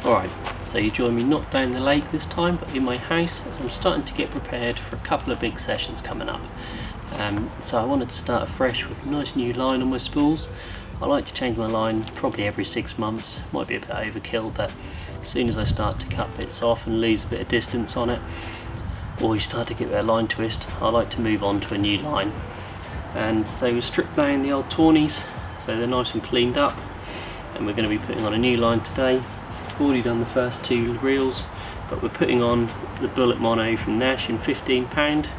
Alright, so you join me not down the lake this time, but in my house. I'm starting to get prepared for a couple of big sessions coming up. So I wanted to start afresh with a nice new line on my spools. I like to change my line probably every 6 months. Might be a bit overkill, but as soon as I start to cut bits off and lose a bit of distance on it, or you start to get a bit of line twist, I like to move on to a new line. And so we stripped down the old tawnies, so they're nice and cleaned up, and we're going to be putting on a new line today. Already done the first 2 reels, but we're putting on the Bullet Mono from Nash in 15 pound,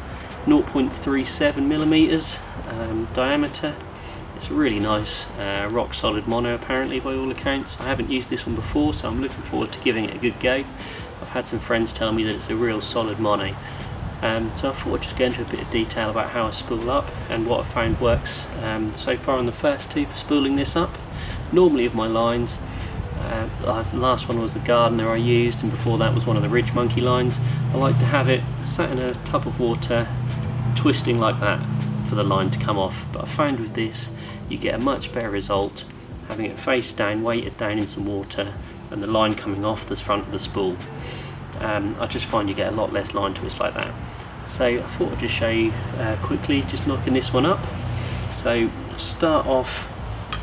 0.37mm diameter. It's a really nice rock solid mono apparently by all accounts. I haven't used this one before, so I'm looking forward to giving it a good go. I've had some friends tell me that it's a real solid mono. So I thought I'd just go into a bit of detail about how I spool up and what I found works so far on the first 2 for spooling this up. Normally of my lines, the last one was the Gardener I used, and before that was one of the Ridge Monkey lines. I like to have it sat in a tub of water, twisting like that for the line to come off. But I found with this, you get a much better result having it face down, weighted down in some water, and the line coming off the front of the spool. I just find you get a lot less line twist like that. So I thought I'd just show you quickly, just knocking this one up. So start off,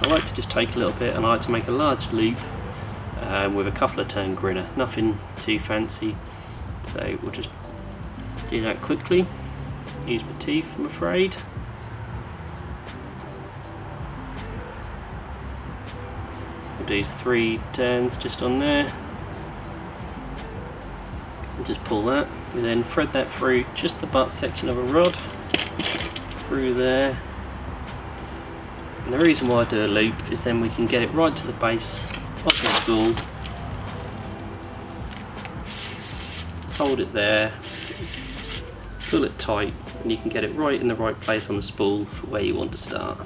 I like to just take a little bit, and I like to make a large loop with a couple of turn grinner, nothing too fancy. So we'll just do that quickly. Use my teeth, I'm afraid. We'll do 3 turns just on there. And just pull that. We then thread that through just the butt section of a rod, through there. And the reason why I do a loop is then we can get it right to the base of the spool, hold it there, pull it tight, and you can get it right in the right place on the spool for where you want to start.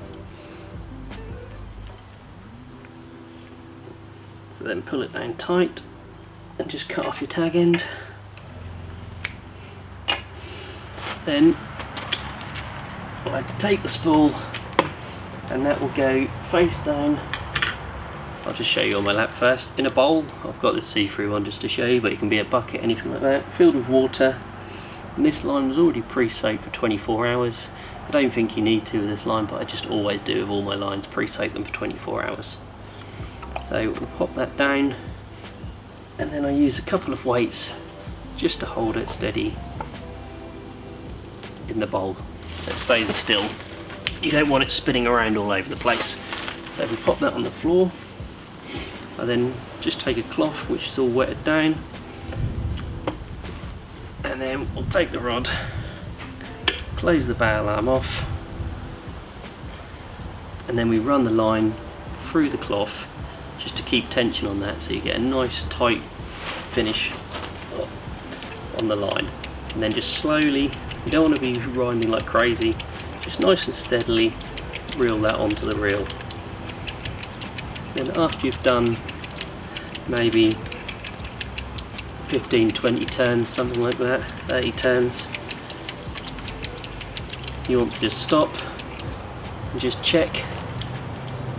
So then pull it down tight and just cut off your tag end. Then I like to take the spool, and that will go face down. I'll just show you on my lap first. In a bowl, I've got this see-through one just to show you, but it can be a bucket, anything like that, filled with water. And this line was already pre-soaked for 24 hours. I don't think you need to with this line, but I just always do with all my lines, pre-soak them for 24 hours. So we'll pop that down, and then I use a couple of weights just to hold it steady in the bowl, so it stays still. You don't want it spinning around all over the place. So we pop that on the floor. I then just take a cloth which is all wetted down, and then we'll take the rod, close the bail arm off, and then we run the line through the cloth just to keep tension on that, so you get a nice tight finish on the line. And then just slowly, you don't want to be grinding like crazy, just nice and steadily reel that onto the reel. Then after you've done maybe 15-20 turns, something like that, 30 turns, you want to just stop and just check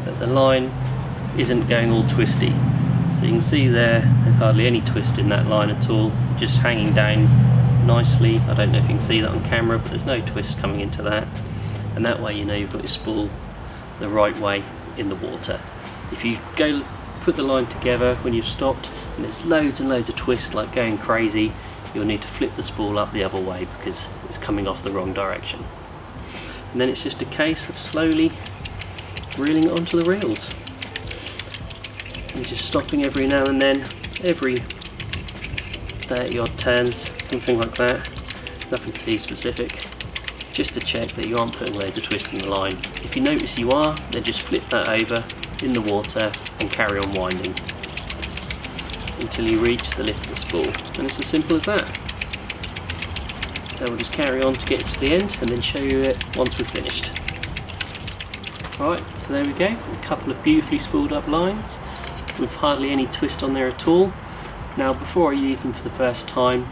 that the line isn't going all twisty. So you can see there's hardly any twist in that line at all, just hanging down nicely. I don't know if you can see that on camera, but there's no twist coming into that, and that way you know you've got your spool the right way in the water. If you go put the line together when you've stopped and there's loads and loads of twists like going crazy, you'll need to flip the spool up the other way because it's coming off the wrong direction. And then it's just a case of slowly reeling it onto the reels and just stopping every now and then, every 30 odd turns, something like that. Nothing too specific, just to check that you aren't putting loads of twist in the line. If you notice you are, then just flip that over in the water and carry on winding until you reach the lift of the spool, and it's as simple as that. So we'll just carry on to get to the end and then show you it once we've finished. Alright, so there we go, a couple of beautifully spooled up lines with hardly any twist on there at all. Now before I use them for the first time,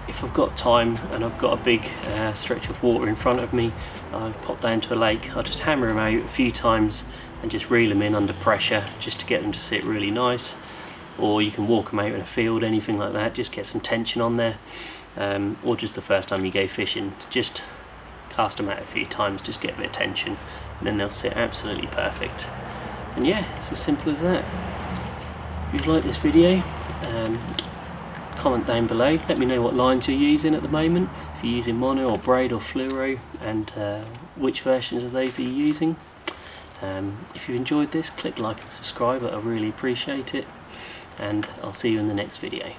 if I've got time and I've got a big stretch of water in front of me, I pop down to a lake, I'll just hammer them out a few times and just reel them in under pressure just to get them to sit really nice. or you can walk them out in a field, anything like that, just get some tension on there, or just the first time you go fishing, just cast them out a few times, just get a bit of tension, and then they'll sit absolutely perfect. And yeah, it's as simple as that. If you've liked this video, comment down below, let me know what lines you're using at the moment, if you're using mono or braid or fluoro, and which versions of those are you using. If you enjoyed this, click like and subscribe, I really appreciate it, and I'll see you in the next video.